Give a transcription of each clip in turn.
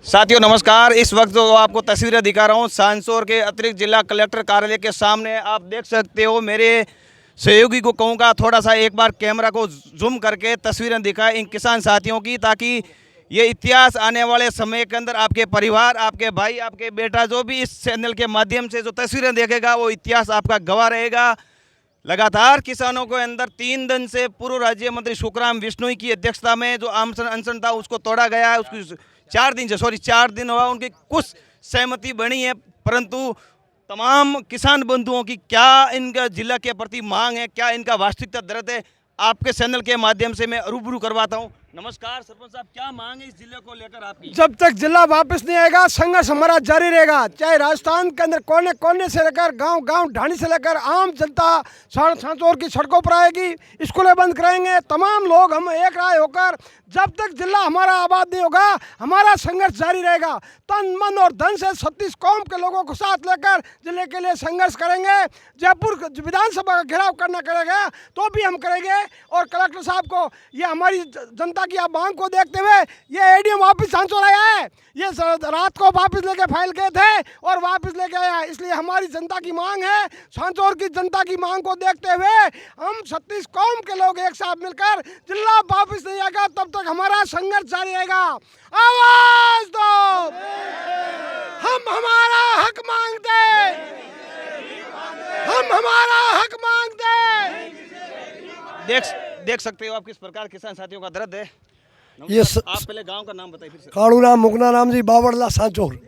साथियों नमस्कार। इस वक्त जो आपको तस्वीरें दिखा रहा हूँ सांसौर के अतिरिक्त जिला कलेक्टर कार्यालय के सामने आप देख सकते हो। मेरे सहयोगी को कहूँगा थोड़ा सा एक बार कैमरा को जूम करके तस्वीरें दिखाएं इन किसान साथियों की, ताकि ये इतिहास आने वाले समय के अंदर आपके परिवार, आपके भाई, आपके बेटा जो भी इस चैनल के माध्यम से जो तस्वीरें देखेगा वो इतिहास आपका गवाह रहेगा। लगातार किसानों के अंदर 3 दिन से पूर्व राज्य मंत्री सुखराम बिश्नोई की अध्यक्षता में जो आमसन अनशन था उसको तोड़ा गया है। उसकी 4 दिन हुआ, उनकी कुछ सहमति बनी है, परंतु तमाम किसान बंधुओं की क्या इनका जिला के प्रति मांग है, क्या इनका वास्तविकता दर्द है, आपके चैनल के माध्यम से मैं रूबरू करवाता हूं। नमस्कार सरपंच साहब, क्या मांग है इस जिले को लेकर आपकी? जब तक जिला वापस नहीं आएगा संघर्ष हमारा जारी रहेगा। चाहे राजस्थान के अंदर कोने कोने से लेकर गांव ढाणी से लेकर आम जनता सांसौर की सड़कों पर आएगी, स्कूलें बंद कराएंगे, तमाम लोग हम एक राय होकर जब तक जिला हमारा आबाद नहीं होगा हमारा संघर्ष जारी रहेगा। तन मन और धन से 36 कौम के लोगों को साथ लेकर जिले के लिए संघर्ष करेंगे। जयपुर विधानसभा का घेराव करना करेगा तो भी हम करेंगे। और कलेक्टर साहब को ये हमारी जनता की मांग को देखते हुए ये एडीएम वापस सांसौर आया है। ये रात को वापस लेके फाइल गए थे और वापस लेके आया, इसलिए हमारी जनता की मांग है। सांसौर की जनता की मांग को देखते हुए हम 36 कौम के लोग एक साथ मिलकर जिला वापस नहीं आएगा तब तक हमारा संघर्ष जारी रहेगा। आवाज दो, हम हमारा हक मांगते, हम हमारा हक मांगते। देख सकते हो आप किस प्रकार किसान साथियों का दर्द है। ये आप पहले गांव का नाम बताइए फिर से। काड़ू राम मुकना राम जी बावड़ला सांचौर।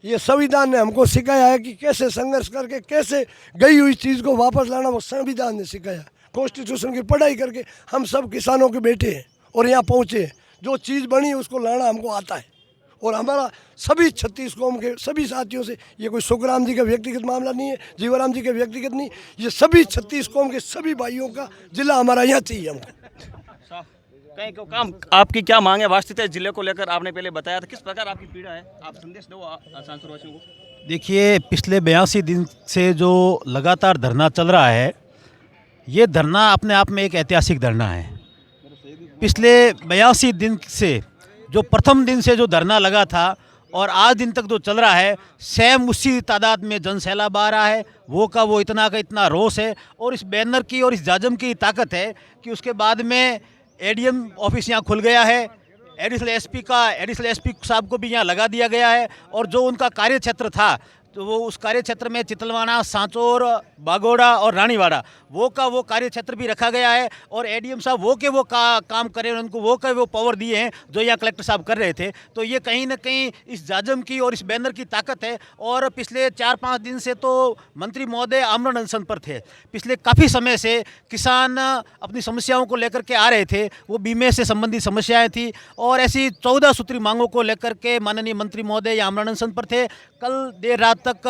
ये संविधान ने हमको सिखाया है कि कैसे संघर्ष करके कैसे गई हुई चीज़ को वापस लाना, वो संविधान ने सिखाया। कॉन्स्टिट्यूशन की पढ़ाई करके हम सब किसानों के बेटे हैं और यहाँ पहुँचे हैं। जो चीज़ बनी उसको लाना हमको आता है और हमारा सभी 36 कौम के सभी साथियों से, ये कोई सुखराम जी का व्यक्तिगत मामला नहीं है, जीवाराम जी का व्यक्तिगत नहीं, ये सभी 36 कौम के सभी भाइयों का जिला हमारा यहाँ चाहिए हमको। कहीं को काम आपकी क्या मांग है वास्तविकता जिले को लेकर? आपने पहले बताया था, किस प्रकार आपकी पीड़ा है, आप संदेश दो सांसौर वासियों को। देखिए, पिछले 82 दिन से जो लगातार धरना चल रहा है, ये धरना अपने आप में एक ऐतिहासिक धरना है। पिछले 82 दिन से जो प्रथम दिन से जो धरना लगा था और आज दिन तक जो चल रहा है, सेम उसी तादाद में जन सैलाब आ रहा है। वो का वो इतना का इतना रोष है और इस बैनर की और इस जाजम की ताकत है कि उसके बाद में एडीएम ऑफिस यहाँ खुल गया है। एडिशनल एसपी साहब को भी यहाँ लगा दिया गया है और जो उनका कार्य क्षेत्र था तो वो उस कार्य क्षेत्र में चितलवाना, सांचौर, बागोड़ा और रानीवाड़ा वो का वो कार्य क्षेत्र भी रखा गया है। और एडीएम साहब वो के वो काम करें, उनको वो का वो पावर दिए हैं जो यहाँ कलेक्टर साहब कर रहे थे। तो ये कहीं ना कहीं इस जाजम की और इस बैनर की ताकत है। और पिछले 4-5 दिन से तो मंत्री महोदय आमरण अनशन पर थे। पिछले काफ़ी समय से किसान अपनी समस्याओं को लेकर के आ रहे थे, वो बीमे से संबंधित समस्याएँ थी और ऐसी 14 सूत्री मांगों को लेकर के माननीय मंत्री महोदय आमरण अनशन पर थे। कल देर रात तक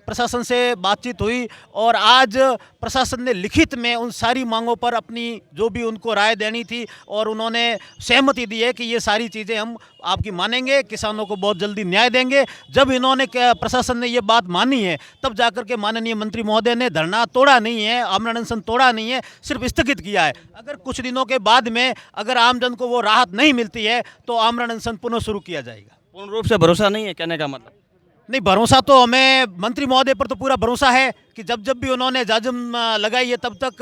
प्रशासन से बातचीत हुई और आज प्रशासन ने लिखित में उन सारी मांगों पर अपनी जो भी उनको राय देनी थी और उन्होंने सहमति दी है कि ये सारी चीज़ें हम आपकी मानेंगे, किसानों को बहुत जल्दी न्याय देंगे। जब इन्होंने प्रशासन ने ये बात मानी है तब जाकर के माननीय मंत्री महोदय ने धरना तोड़ा नहीं है, आमरण अनशन तोड़ा नहीं है, सिर्फ स्थगित किया है। अगर कुछ दिनों के बाद में अगर आमजन को वो राहत नहीं मिलती है तो आमरण अनशन पुनः शुरू किया जाएगा। पूर्ण रूप से भरोसा नहीं है कहने का मतलब? नहीं, भरोसा तो हमें मंत्री महोदय पर तो पूरा भरोसा है कि जब भी उन्होंने जाजम लगाई है तब तक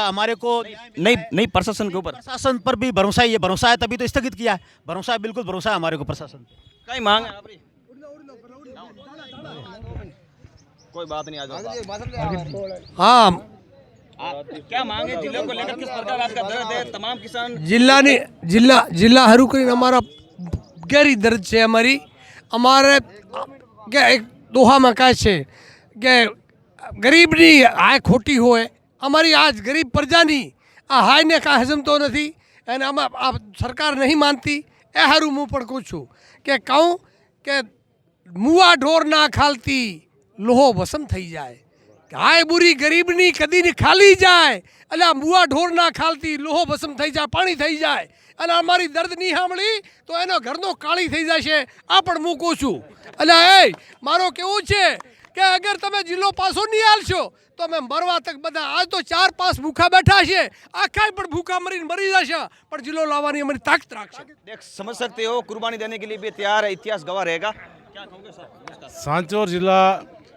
हमारे को नहीं प्रशासन के ऊपर, प्रशासन पर भी भरोसा ही है। भरोसा है तभी तो स्थगित किया है। भरोसा है, बिल्कुल भरोसा है हमारे को प्रशासन पे। कहीं मांग है आपकी? कोई बात नहीं, आ जाओ। हाँ, क्या मांग है जिले को लेकर, किस प्रकार आपका दर्द है? तमाम किसान जिला हरू हमारा गहरी दर्द है। हमारे क्या एक दोहा में कहे છે કે ગરીબની હાય ખોટી હોય, અમારી આજ ગરીબ પ્રજાની આ હાયને કાંઈ હજમતો નથી અને આમાં આ સરકાર નહીં માનતી। એ હારું હું પણ કહું છું કે કહું કે મુવા ઢોર ના ખાલતી લોહો વસમ થઈ જાય, હાય બુરી ગરીબની કદી ની ખાલી જાય, એટલે આ મુવા ઢોર ના ખાલતી લોહો વસમ થઈ જાય, પાણી થઈ જાય અને અમારી દર્દ નહીં સાંભળી તો એનો ઘરનો કાળી થઈ જશે। આ પણ હું કહું છું। એટલે એ મારો કેવું છે કે અગર તમે જિલ્લો પાછો નહીં હાલશો તો અમે મરવા તક બધા આજ તો 4-5 ભૂખા બેઠા છે આખાય પણ ભૂખા મરીને મરી જશે પણ જિલ્લો લાવવાની અમારી તાકાત રાખશે। देख समझ सकते हो कुर्बानी देने के लिए भी तैयार है, इतिहास गवाह रहेगा। क्या कहोगे सर? सांचौर जिला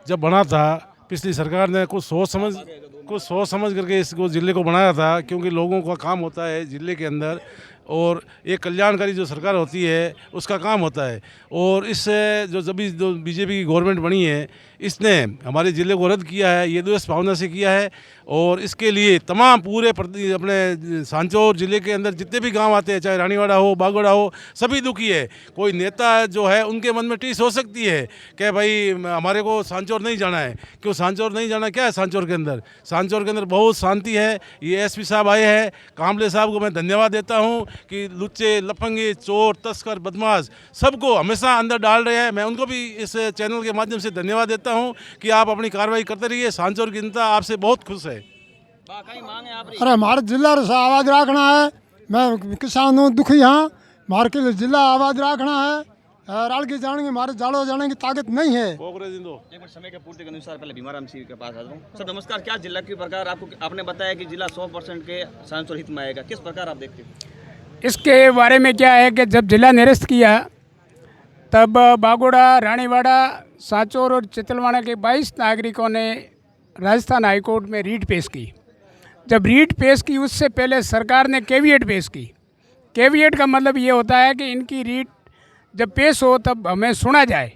जब बना था पिछली सरकार ने कुछ सोच समझ करके इसको ज़िले को बनाया था, क्योंकि लोगों का काम होता है ज़िले के अंदर और एक कल्याणकारी जो सरकार होती है उसका काम होता है। और इससे जो बीजेपी की गवर्नमेंट बनी है इसने हमारे ज़िले को रद्द किया है, ये द्वेष भावना से किया है। और इसके लिए तमाम पूरे अपने सांचौर ज़िले के अंदर जितने भी गांव आते हैं, चाहे रानीवाड़ा हो, बागवाड़ा हो, सभी दुखी है। कोई नेता जो है उनके मन में टीस हो सकती है कि भाई हमारे को सांचौर नहीं जाना है। क्यों सांचौर नहीं जाना? क्या है सांचौर के अंदर? सांचौर के अंदर बहुत शांति है। ये एसपी साहब आए हैं, कामले साहब को मैं धन्यवाद देता हूँ कि लुच्चे, लफंगे, चोर, तस्कर, बदमाश सबको हमेशा अंदर डाल रहे हैं। मैं उनको भी इस चैनल के माध्यम से धन्यवाद देता हूँ कि आप अपनी कार्रवाई करते रहिए। सांचौर की जनता आपसे बहुत खुश है। अरे हमारे जिला से आवाज़ रखना है, मैं किसान हूँ, दुखी हाँ, हमारे के जिला आवाज़ रखना है। राल की जाने की हमारे जाड़ो जाने की ताकत नहीं है। एक मिनट समय के पूर्ति के अनुसार पहले भीमाराम सिंह के पास आ जाऊँ। सर नमस्कार, क्या जिला की प्रकार आपने बताया कि जिला 100% के सांचौर हित में आएगा, किस प्रकार आप देखते हैं? इसके बारे में क्या है कि जब जिला निरस्त किया तब बागोड़ा, रानीवाड़ा, सांचौर और चितलवाड़ा के 22 नागरिकों ने राजस्थान हाईकोर्ट में रीट पेश की। जब रीट पेश की उससे पहले सरकार ने कैविएट पेश की। कैविएट का मतलब ये होता है कि इनकी रीट जब पेश हो तब हमें सुना जाए।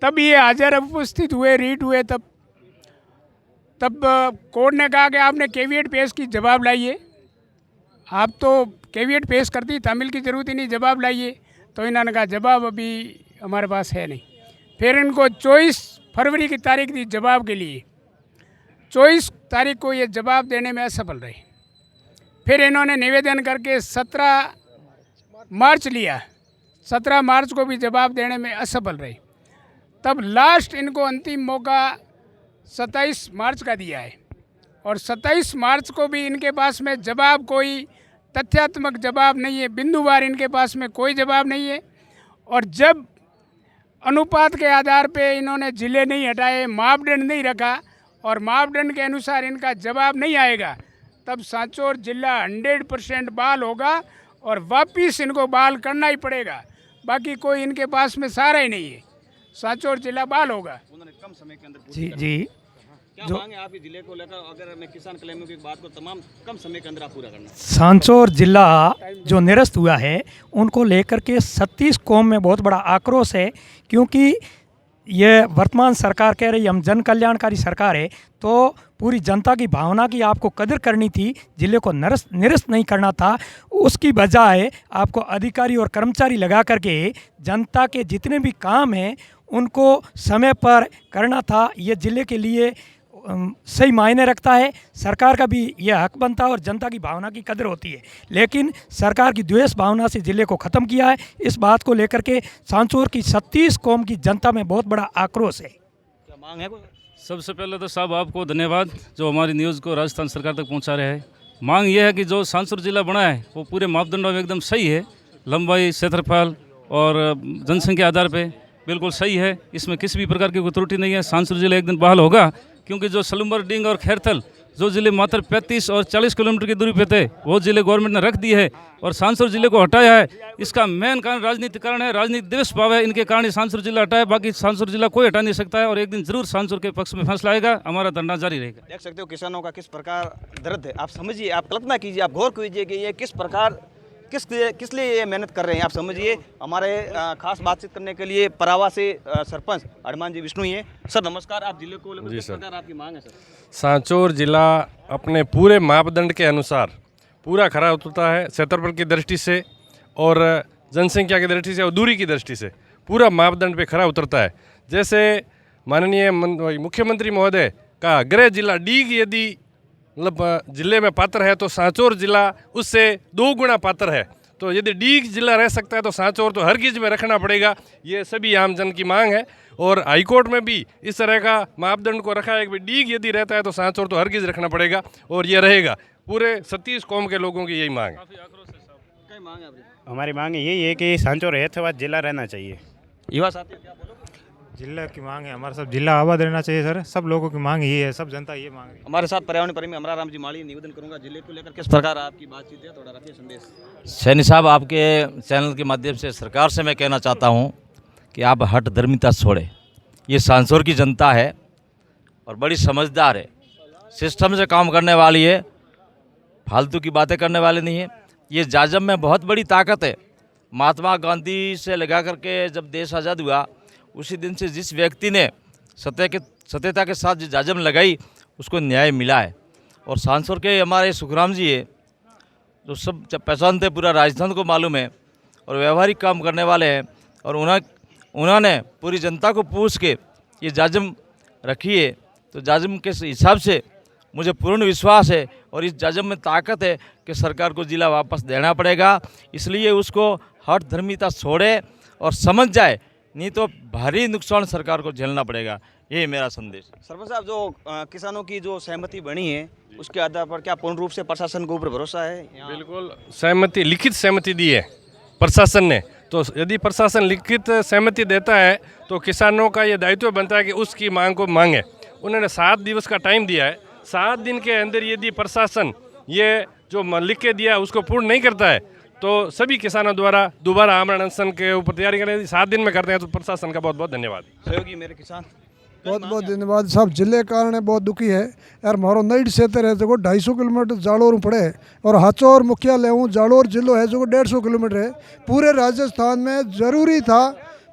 तब ये हाजिर उपस्थित हुए, रीट हुए, तब कोर्ट ने कहा कि आपने कैविएट पेश की, जवाब लाइए। आप तो कैविएट पेश करती, तामील की ज़रूरत ही नहीं, जवाब लाइए। तो इन्होंने कहा जवाब अभी हमारे पास है नहीं। फिर इनको 24 फरवरी की तारीख दी जवाब के लिए। 24 तारीख को ये जवाब देने में असफल रहे। फिर इन्होंने निवेदन करके 17 मार्च लिया। 17 मार्च को भी जवाब देने में असफल रहे। तब लास्ट इनको अंतिम मौका 27 मार्च का दिया है और 27 मार्च को भी इनके पास में जवाब, कोई तथ्यात्मक जवाब नहीं है, बिंदुवार इनके पास में कोई जवाब नहीं है। और जब अनुपात के आधार पे इन्होंने जिले नहीं हटाए, मापदंड नहीं रखा और मापदंड के अनुसार इनका जवाब नहीं आएगा, तब सांचौर जिला 100% बहाल होगा और वापिस इनको बहाल करना ही पड़ेगा। बाकी कोई इनके पास में सहारा ही नहीं है। सांचौर जिला बहाल होगा। उन्होंने कम समय के अंदर जी क्या मांगे आप इस जिले को लेकर? अगर मैं किसान कल्याण की बात को तमाम कम समय के अंदर आप पूरा करना। सांचौर जिला जो निरस्त हुआ है उनको लेकर के 36 कौम में बहुत बड़ा आक्रोश है, क्योंकि ये वर्तमान सरकार कह रही हम जन कल्याणकारी सरकार है, तो पूरी जनता की भावना की आपको कदर करनी थी, जिले को निरस्त नहीं करना था। उसकी बजाय आपको अधिकारी और कर्मचारी लगा करके जनता के जितने भी काम हैं उनको समय पर करना था। ये जिले के लिए सही मायने रखता है। सरकार का भी यह हक बनता है और जनता की भावना की कदर होती है, लेकिन सरकार की द्वेष भावना से जिले को ख़त्म किया है। इस बात को लेकर के सांचौर की 36 कौम की जनता में बहुत बड़ा आक्रोश है। क्या मांग है कोई? सबसे पहले तो साहब आपको धन्यवाद जो हमारी न्यूज़ को राजस्थान सरकार तक पहुंचा रहे हैं। मांग यह है कि जो सांचौर जिला बना है वो पूरे मापदंडों में एकदम सही है, लंबाई, क्षेत्रफल और जनसंख्या आधार पे बिल्कुल सही है। इसमें किसी भी प्रकार की कोई त्रुटि नहीं है। सांचौर जिला एक दिन बहाल होगा, क्योंकि जो सलूम्बर, डींग और खैरथल जो ज़िले मात्र 35 और 40 किलोमीटर की दूरी पे थे वो ज़िले गवर्नमेंट ने रख दिए है और सांचौर जिले को हटाया है। इसका मेन कारण राजनीतिक कारण है, राजनीतिक द्वेष भाव है, इनके कारण ही सांचौर जिला हटाया। बाकी सांचौर जिला कोई हटा नहीं सकता है और एक दिन जरूर सांचौर के पक्ष में फैसला आएगा। हमारा धरना जारी रहेगा। देख सकते हो किसानों का किस प्रकार दर्द है। आप समझिए, आप कल्पना कीजिए, आप गौर कीजिए कि ये किस प्रकार किस लिए ये मेहनत कर रहे हैं। आप समझिए। हमारे खास बातचीत करने के लिए परावा से सरपंच हनुमान जी विष्णु ही है। सर नमस्कार, आप जिले को लेकर किस प्रकार आपकी मांग है? सर सांचौर जिला अपने पूरे मापदंड के अनुसार पूरा खरा उतरता है, क्षेत्रफल की दृष्टि से और जनसंख्या की दृष्टि से और दूरी की दृष्टि से पूरा मापदंड पे खरा उतरता है। जैसे माननीय मुख्यमंत्री महोदय का गृह जिला डीग यदि मतलब जिले में पात्र है तो सांचौर जिला उससे 2 गुना पात्र है। तो यदि डीग जिला रह सकता है तो सांचौर तो हरगिज में रखना पड़ेगा। ये सभी आम जन की मांग है और हाईकोर्ट में भी इस तरह का मापदंड को रखा है कि डीग यदि रहता है तो सांचौर तो हरगिज रखना पड़ेगा और ये रहेगा। पूरे 36 कौम के लोगों की यही मांग है। हमारी मांग यही है कि सांचौर हैदराबाद जिला रहना चाहिए। युवा साथी क्या बोलो? जिला की मांग है, हमारा सब जिला आबाद रहना चाहिए सर। सब लोगों की मांग यही है, सब जनता ये मांग रही है। हमारे साथ पर्यावरण प्रेमी अमराराम जी माली, निवेदन करूंगा जिले को लेकर किस प्रकार आपकी बातचीत है, थोड़ा रखिए संदेश। सैनी साहब, आपके चैनल के माध्यम से सरकार से मैं कहना चाहता हूं कि आप हठ धर्मिता छोड़े। ये सांसौर की जनता है और बड़ी समझदार है, सिस्टम से काम करने वाली है, फालतू की बातें करने वाले नहीं है। ये जाजम में बहुत बड़ी ताकत है। महात्मा गांधी से लगा करके जब देश आज़ाद हुआ उसी दिन से जिस व्यक्ति ने सत्यता के साथ जो जाजम लगाई उसको न्याय मिला है। और सांसौर के हमारे सुखराम जी है जो सब पहचानते, पूरा राजस्थान को मालूम है और व्यवहारिक काम करने वाले हैं। और उन्होंने पूरी जनता को पूछ के ये जाजम रखी है। तो जाजम के हिसाब से मुझे पूर्ण विश्वास है और इस जाजम में ताकत है कि सरकार को जिला वापस देना पड़ेगा। इसलिए उसको हठ धर्मिता छोड़े और समझ जाए, नहीं तो भारी नुकसान सरकार को झेलना पड़ेगा। यही मेरा संदेश है। सरपंच साहब, जो किसानों की जो सहमति बनी है उसके आधार पर क्या पूर्ण रूप से प्रशासन के ऊपर भरोसा है? बिल्कुल सहमति, लिखित सहमति दी है प्रशासन ने। तो यदि प्रशासन लिखित सहमति देता है तो किसानों का ये दायित्व बनता है कि उसकी मांग को मांगे। उन्होंने 7 दिवस का टाइम दिया है। 7 दिन के अंदर यदि प्रशासन ये जो लिख के दिया उसको पूर्ण नहीं करता है तो सभी किसानों द्वारा दोबारा आमरण अनशन के ऊपर तैयारी करें। 7 दिन में करते हैं तो प्रशासन का बहुत बहुत धन्यवाद। सहयोगी मेरे किसान, बहुत बहुत धन्यवाद साहब। जिले कारण बहुत दुखी है यार। मारो नई क्षेत्र है जो 250 किलोमीटर जालोर पड़े और हाचौर मुख्यालय हूँ जालोर जिलो है जो 150 किलोमीटर है। पूरे राजस्थान में ज़रूरी था,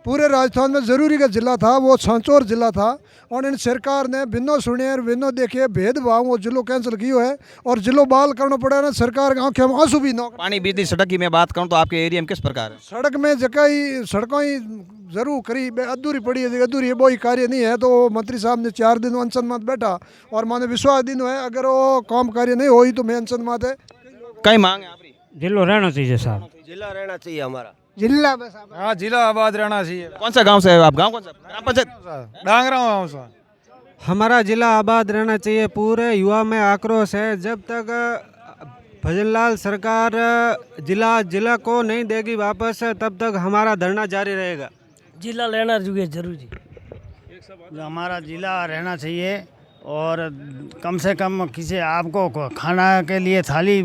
पूरे राजस्थान में ज़रूरी का जिला था वो सांचौर जिला था। और इन सरकार ने बिनो सुने और बिनो देखे भेदभाव वो जिलो कैंसिल किया है और जिलो बाल करना पड़ा ना। सरकार के आंखें में आंसू भी न। पानी, बिजली, सड़क की मैं बात करूँ तो आपके एरिया में किस प्रकार है? सड़क में जगह सड़कों ही जरूर करी अधूरी पड़ी है, अधूरी है, वो ही कार्य नहीं है। तो मंत्री साहब ने 4 दिन अनशन मत बैठा और माने विश्वास दिन है अगर वो काम कार्य नहीं हुई तो मैं अनशन मत है। कई मांग है आपकी? जिला रहना चाहिए साहब, जिला रहना चाहिए हमारा, जिला बस हाँ जिला आबाद रहना चाहिए। कौन सा गांव से है आप? गांव कौन सा? ग्राम पंचायत डांगरा गाँव से। हमारा जिला आबाद रहना चाहिए। पूरे युवा में आक्रोश है। जब तक भजनलाल सरकार जिला को नहीं देगी वापस तब तक हमारा धरना जारी रहेगा। जिला लेना जरूरी। हमारा जिला रहना चाहिए और कम से कम किसी आपको खाना के लिए थाली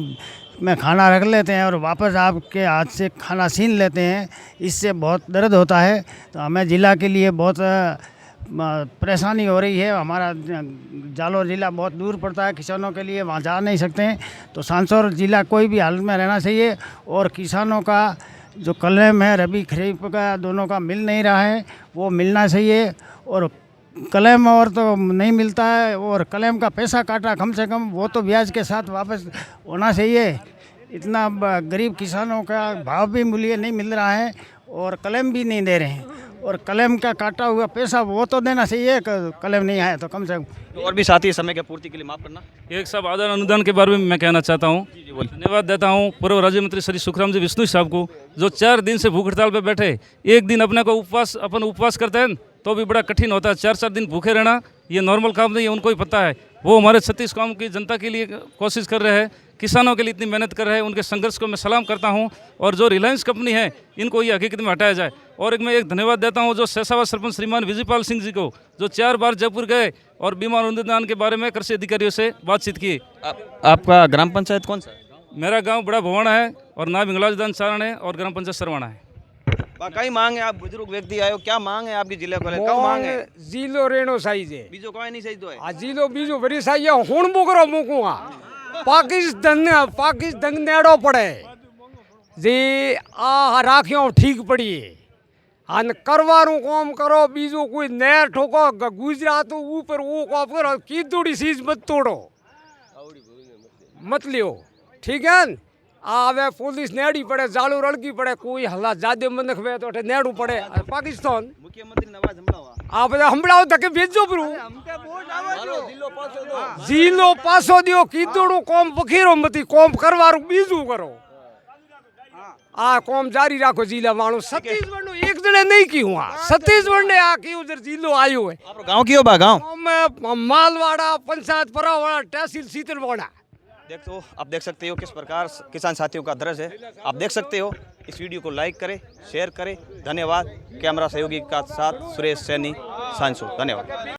में खाना रख लेते हैं और वापस आपके हाथ से खाना छीन लेते हैं, इससे बहुत दर्द होता है। तो हमें जिला के लिए बहुत परेशानी हो रही है। हमारा जालोर ज़िला बहुत दूर पड़ता है, किसानों के लिए वहाँ जा नहीं सकते हैं। तो सांसौर ज़िला कोई भी हालत में रहना चाहिए और किसानों का जो कलम है रबी खरीफ का दोनों का मिल नहीं रहा है वो मिलना चाहिए। और कलम और तो नहीं मिलता है और कलम का पैसा काटा कम से कम वो तो ब्याज के साथ वापस होना चाहिए। इतना गरीब किसानों का भाव भी मूल्य नहीं मिल रहा है और कलम भी नहीं दे रहे हैं और कलम का काटा हुआ पैसा वो तो देना चाहिए। कलम नहीं आया तो कम से कम। और भी साथी समय की पूर्ति के लिए माफ करना। एक साहब, आदान अनुदान के बारे में मैं कहना चाहता हूँ, धन्यवाद देता हूँ पूर्व राज्य मंत्री श्री सुखराम जी विष्णु साहब को, जो 4 दिन से भूख हड़ताल पर बैठे। एक दिन अपने को उपवास करते हैं तो भी बड़ा कठिन होता है। 4-4 दिन भूखे रहना ये नॉर्मल काम नहीं है, उनको ही पता है। वो हमारे 36 गाँव की जनता के लिए कोशिश कर रहे हैं, किसानों के लिए इतनी मेहनत कर रहे हैं। उनके संघर्ष को मैं सलाम करता हूं। और जो रिलायंस कंपनी है इनको ये हकीकत में हटाया जाए। और मैं एक धन्यवाद देता हूं जो शेषावाद सरपंच श्रीमान विजयपाल सिंह जी को, जो 4 बार जयपुर गए और बीमा अनुदान के बारे में कृषि अधिकारियों से बातचीत की। आपका ग्राम पंचायत कौन सा? मेरा गाँव बड़ा भवाना है और नाम हिंगलाजदान चारण है और ग्राम पंचायत सरवाना है। कई मांग है, आप बुजुर्ग व्यक्ति आयो, क्या मांग है आपकी जिले को? कब मांग है? जिलो रेणो साइज है, बीजो कोई नहीं सही तो है। आ जिलो बीजो बड़ी साइज है। हुण बुकरो मुकुआ पाकिस्तान नेड़ो पड़े जी आ राखियों ठीक पड़ी अन करवारू काम करो। बीजो कोई नहर ठोको गुजरात ऊपर वो काम करो, कीदुड़ी चीज मत तोड़ो, मत लियो, ठीक है। आवे पुलिस नेड़ी पड़े, जालू रड़की पड़े, कोई हल्ला जादे मनख वे तो नेड़ू पड़े। पाकिस्तान मुख्यमंत्री नवाज हमला आप हमलाओ तक भेजो प्रू जिलो पासो दियो कीदड़ो कॉम बखेरो मती कॉम करवारू बीजू करो। आ कॉम जारी राखो। जिला मानो छत्तीसगढ़ नो एक जने नहीं की हुआ, छत्तीसगढ़ ने आ की उधर जिलो आयो है। गांव की हो बा गांव में मालवाड़ा पंचायत परावाड़ा तहसील सीतलवाड़ा आप देख सकते हो किस प्रकार किसान साथियों का दर्द है। आप देख सकते हो। इस वीडियो को लाइक करें, शेयर करें। धन्यवाद। कैमरा सहयोगी का साथ सुरेश सैनी, सांसोर। धन्यवाद।